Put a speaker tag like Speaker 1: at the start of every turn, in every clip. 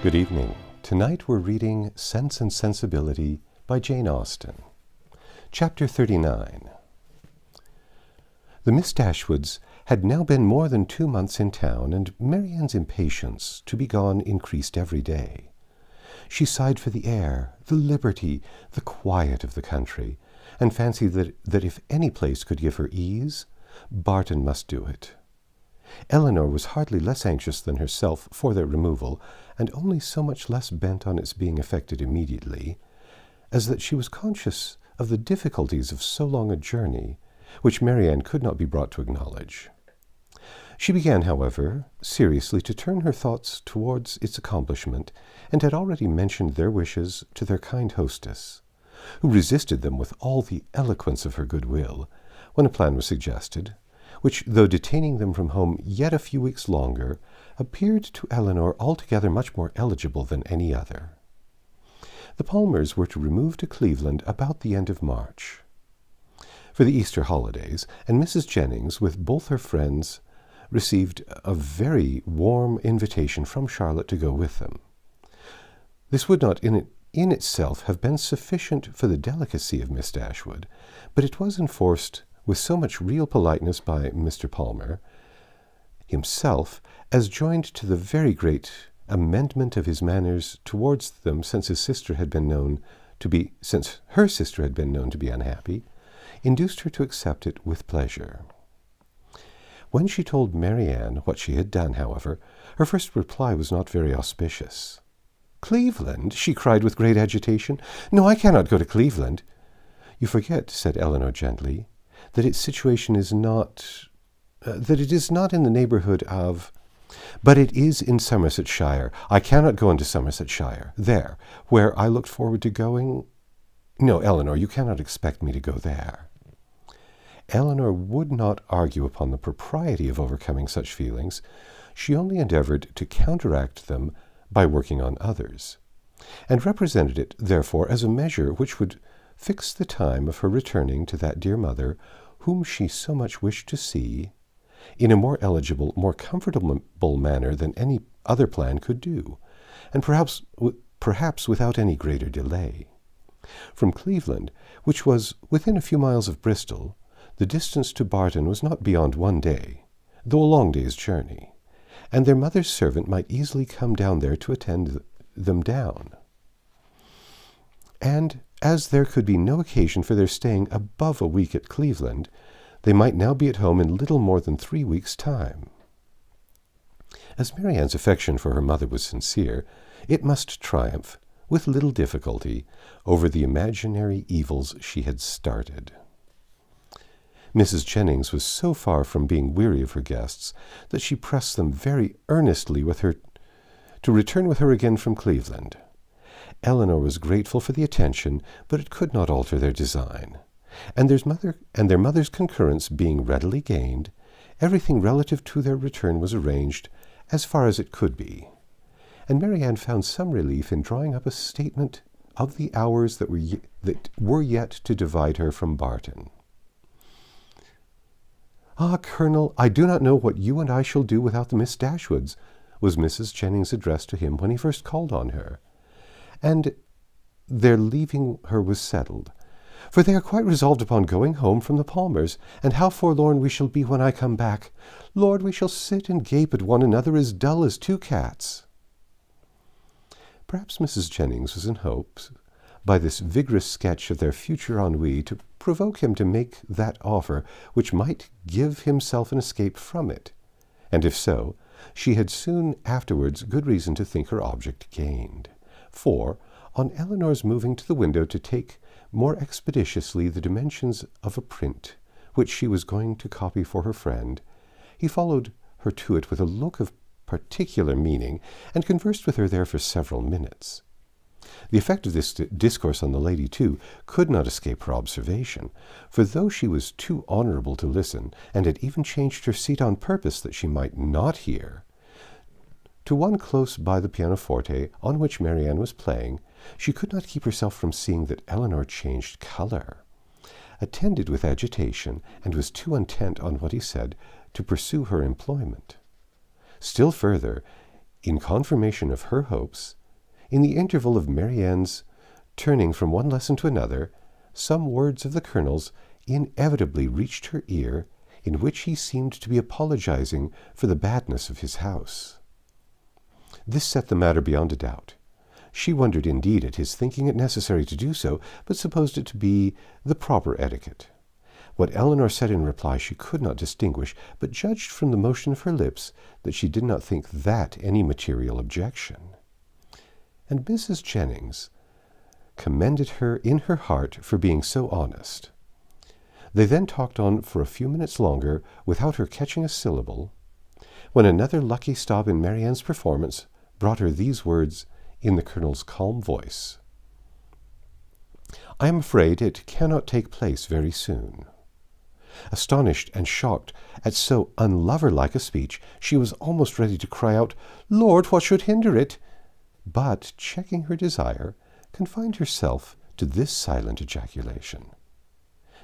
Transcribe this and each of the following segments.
Speaker 1: Good evening. Tonight we're reading Sense and Sensibility by Jane Austen. Chapter 39. The Miss Dashwoods had now been more than 2 months in town, and Marianne's impatience to be gone increased every day. She sighed for the air, the liberty, the quiet of the country, and fancied that if any place could give her ease, Barton must do it. Elinor was hardly less anxious than herself for their removal, and only so much less bent on its being effected immediately, as that she was conscious of the difficulties of so long a journey, which Marianne could not be brought to acknowledge. She began, however, seriously to turn her thoughts towards its accomplishment, and had already mentioned their wishes to their kind hostess, who resisted them with all the eloquence of her goodwill, when a plan was suggested, which, though detaining them from home yet a few weeks longer, appeared to Elinor altogether much more eligible than any other. The Palmers were to remove to Cleveland about the end of March, for the Easter holidays, and Mrs. Jennings, with both her friends, received a very warm invitation from Charlotte to go with them. This would not in itself have been sufficient for the delicacy of Miss Dashwood, but it was enforced with so much real politeness by Mr. Palmer himself, as joined to the very great amendment of his manners towards them since her sister had been known to be unhappy, induced her to accept it with pleasure. When she told Marianne what she had done, however, her first reply was not very auspicious. "Cleveland?" she cried with great agitation. "No, I cannot go to Cleveland." "You forget," said Elinor gently, "that its situation is not in the neighbourhood of—" "But it is in Somersetshire. I cannot go into Somersetshire. There, where I looked forward to going. No, Elinor, you cannot expect me to go there." Elinor would not argue upon the propriety of overcoming such feelings. She only endeavoured to counteract them by working on others, and represented it, therefore, as a measure which would fix the time of her returning to that dear mother whom she so much wished to see, in a more eligible, more comfortable manner than any other plan could do, and perhaps without any greater delay. From Cleveland, which was within a few miles of Bristol, the distance to Barton was not beyond 1 day, though a long day's journey, and their mother's servant might easily come down there to attend them down. And as there could be no occasion for their staying above a week at Cleveland, they might now be at home in little more than 3 weeks' time. As Marianne's affection for her mother was sincere, it must triumph, with little difficulty, over the imaginary evils she had started. Mrs. Jennings was so far from being weary of her guests that she pressed them very earnestly to return with her again from Cleveland. Elinor was grateful for the attention, but it could not alter their design, and their mother's concurrence being readily gained, everything relative to their return was arranged as far as it could be, and Marianne found some relief in drawing up a statement of the hours that were yet to divide her from Barton. "Ah, Colonel, I do not know what you and I shall do without the Miss Dashwoods," was Mrs. Jennings' address to him when he first called on her. And their leaving her was settled, "for they are quite resolved upon going home from the Palmers, and how forlorn we shall be when I come back. Lord, we shall sit and gape at one another as dull as 2 cats." Perhaps Mrs. Jennings was in hopes, by this vigorous sketch of their future ennui, to provoke him to make that offer which might give himself an escape from it, and if so, she had soon afterwards good reason to think her object gained. For, on Elinor's moving to the window to take more expeditiously the dimensions of a print which she was going to copy for her friend, he followed her to it with a look of particular meaning, and conversed with her there for several minutes. The effect of this discourse on the lady, too, could not escape her observation, for though she was too honourable to listen, and had even changed her seat on purpose that she might not hear, to one close by the pianoforte on which Marianne was playing, she could not keep herself from seeing that Elinor changed colour, attended with agitation, and was too intent on what he said to pursue her employment. Still further, in confirmation of her hopes, in the interval of Marianne's turning from one lesson to another, some words of the Colonel's inevitably reached her ear, in which he seemed to be apologizing for the badness of his house. This set the matter beyond a doubt. She wondered indeed at his thinking it necessary to do so, but supposed it to be the proper etiquette. What Elinor said in reply she could not distinguish, but judged from the motion of her lips that she did not think that any material objection. And Mrs. Jennings commended her in her heart for being so honest. They then talked on for a few minutes longer without her catching a syllable, when another lucky stop in Marianne's performance brought her these words in the Colonel's calm voice. "I am afraid it cannot take place very soon." Astonished and shocked at so unlover-like a speech, she was almost ready to cry out, "Lord, what should hinder it?" but, checking her desire, confined herself to this silent ejaculation.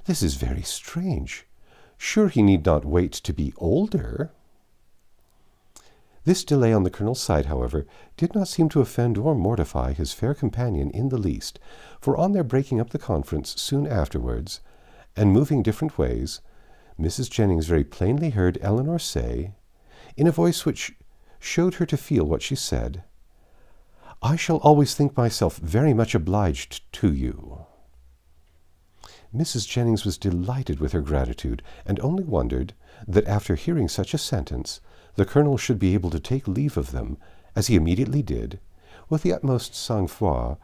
Speaker 1: "This is very strange. Sure he need not wait to be older." This delay on the Colonel's side, however, did not seem to offend or mortify his fair companion in the least, for on their breaking up the conference soon afterwards, and moving different ways, Mrs. Jennings very plainly heard Elinor say, in a voice which showed her to feel what she said, "I shall always think myself very much obliged to you." Mrs. Jennings was delighted with her gratitude, and only wondered that after hearing such a sentence, the Colonel should be able to take leave of them, as he immediately did, with the utmost sang-froid,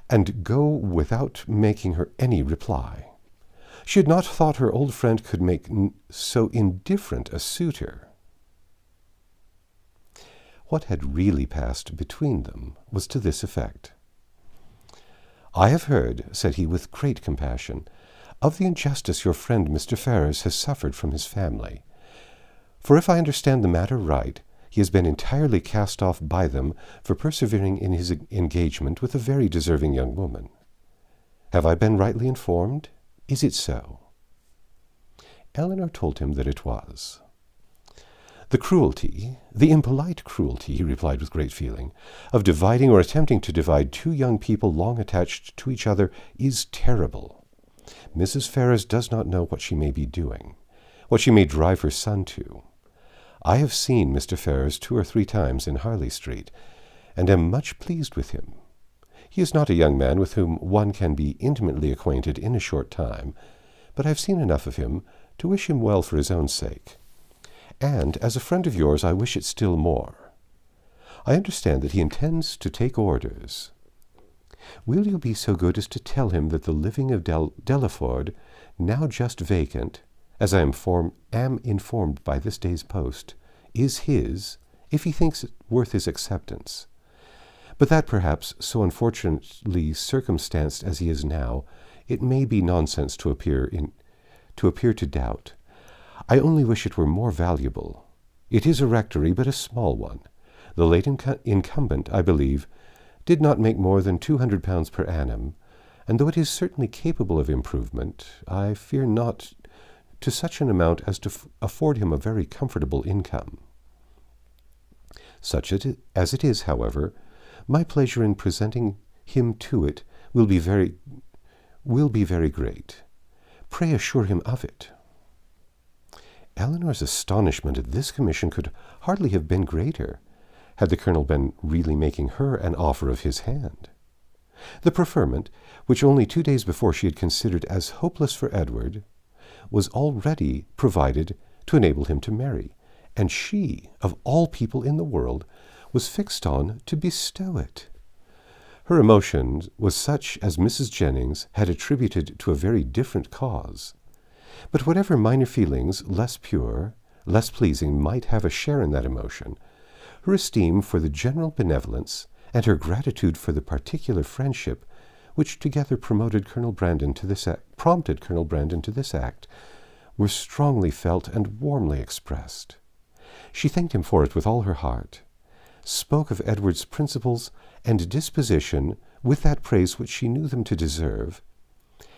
Speaker 1: and go without making her any reply. She had not thought her old friend could make so indifferent a suitor. What had really passed between them was to this effect. "I have heard," said he with great compassion, "of the injustice your friend Mr. Ferrars has suffered from his family. For if I understand the matter right, he has been entirely cast off by them for persevering in his engagement with a very deserving young woman. Have I been rightly informed? Is it so?" Elinor told him that it was. "The cruelty, the impolite cruelty," he replied with great feeling, "of dividing or attempting to divide two young people long attached to each other is terrible. Mrs. Ferrars does not know what she may be doing, what she may drive her son to. I have seen Mr. Ferrars 2 or 3 times in Harley Street, and am much pleased with him. He is not a young man with whom one can be intimately acquainted in a short time, but I have seen enough of him to wish him well for his own sake. And as a friend of yours I wish it still more. I understand that he intends to take orders. Will you be so good as to tell him that the living of Delaford, now just vacant, as I am informed by this day's post, is his, if he thinks it worth his acceptance, but that perhaps, so unfortunately circumstanced as he is now, it may be nonsense to appear to doubt. I only wish it were more valuable. It is a rectory, but a small one. The late incumbent, I believe, did not make more than £200 per annum, and though it is certainly capable of improvement, I fear not to such an amount as to afford him a very comfortable income. Such as it is, however, my pleasure in presenting him to it will be very great. Pray assure him of it." Elinor's astonishment at this commission could hardly have been greater, had the Colonel been really making her an offer of his hand. The preferment, which only 2 days before she had considered as hopeless for Edward, was already provided to enable him to marry, and she, of all people in the world, was fixed on to bestow it. Her emotion was such as Mrs. Jennings had attributed to a very different cause. But whatever minor feelings, less pure, less pleasing, might have a share in that emotion, her esteem for the general benevolence and her gratitude for the particular friendship which together prompted Colonel Brandon to this act, were strongly felt and warmly expressed. She thanked him for it with all her heart, spoke of Edward's principles and disposition with that praise which she knew them to deserve,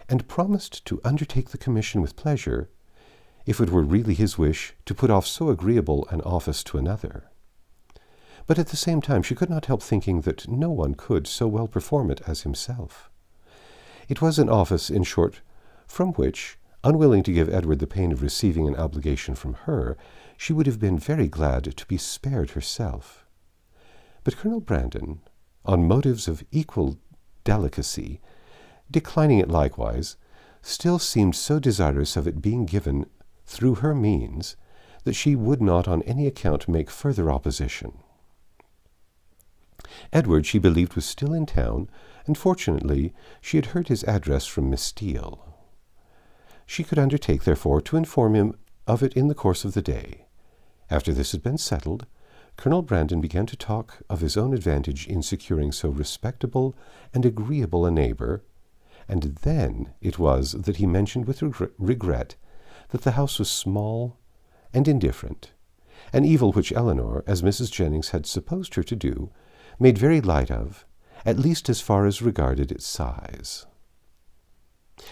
Speaker 1: and promised to undertake the commission with pleasure, if it were really his wish to put off so agreeable an office to another. but at the same time she could not help thinking that no one could so well perform it as himself. It was an office, in short, from which, unwilling to give Edward the pain of receiving an obligation from her, she would have been very glad to be spared herself. But Colonel Brandon, on motives of equal delicacy, declining it likewise, still seemed so desirous of it being given through her means that she would not on any account make further opposition. Edward, she believed, was still in town, and fortunately she had heard his address from Miss Steele. She could undertake, therefore, to inform him of it in the course of the day. After this had been settled, Colonel Brandon began to talk of his own advantage in securing so respectable and agreeable a neighbor, and then it was that he mentioned with regret that the house was small and indifferent, an evil which Eleanor, as Mrs. Jennings had supposed her to do, made very light of, at least as far as regarded its size.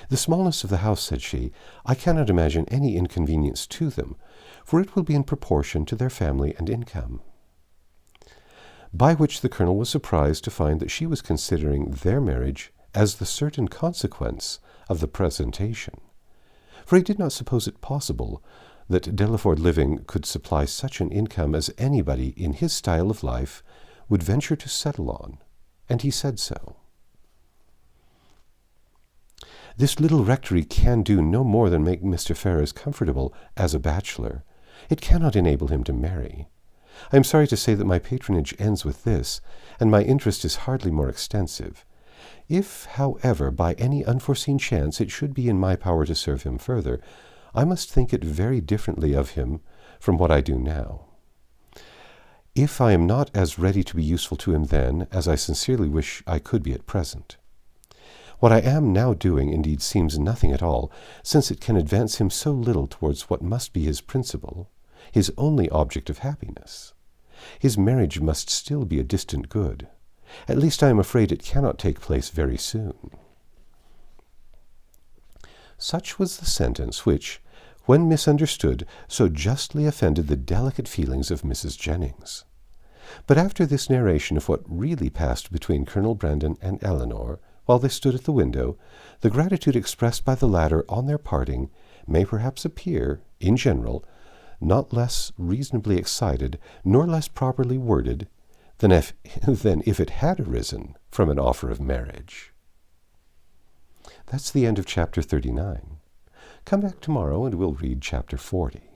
Speaker 1: "The smallness of the house," said she, "I cannot imagine any inconvenience to them, for it will be in proportion to their family and income." By which the colonel was surprised to find that she was considering their marriage as the certain consequence of the presentation, for he did not suppose it possible that Delaford Living could supply such an income as anybody in his style of life would venture to settle on, and he said so. "This little rectory can do no more than make Mr. Ferrars comfortable as a bachelor. It cannot enable him to marry. I am sorry to say that my patronage ends with this, and my interest is hardly more extensive. If, however, by any unforeseen chance it should be in my power to serve him further, I must think it very differently of him from what I do now. If I am not as ready to be useful to him then as I sincerely wish I could be at present. What I am now doing indeed seems nothing at all, since it can advance him so little towards what must be his principal, his only object of happiness. His marriage must still be a distant good. At least I am afraid it cannot take place very soon." Such was the sentence which, when misunderstood, so justly offended the delicate feelings of Mrs. Jennings. But after this narration of what really passed between Colonel Brandon and Eleanor, while they stood at the window, the gratitude expressed by the latter on their parting may perhaps appear, in general, not less reasonably excited, nor less properly worded, than if it had arisen from an offer of marriage. That's the end of chapter 39. Come back tomorrow and we'll read chapter 40.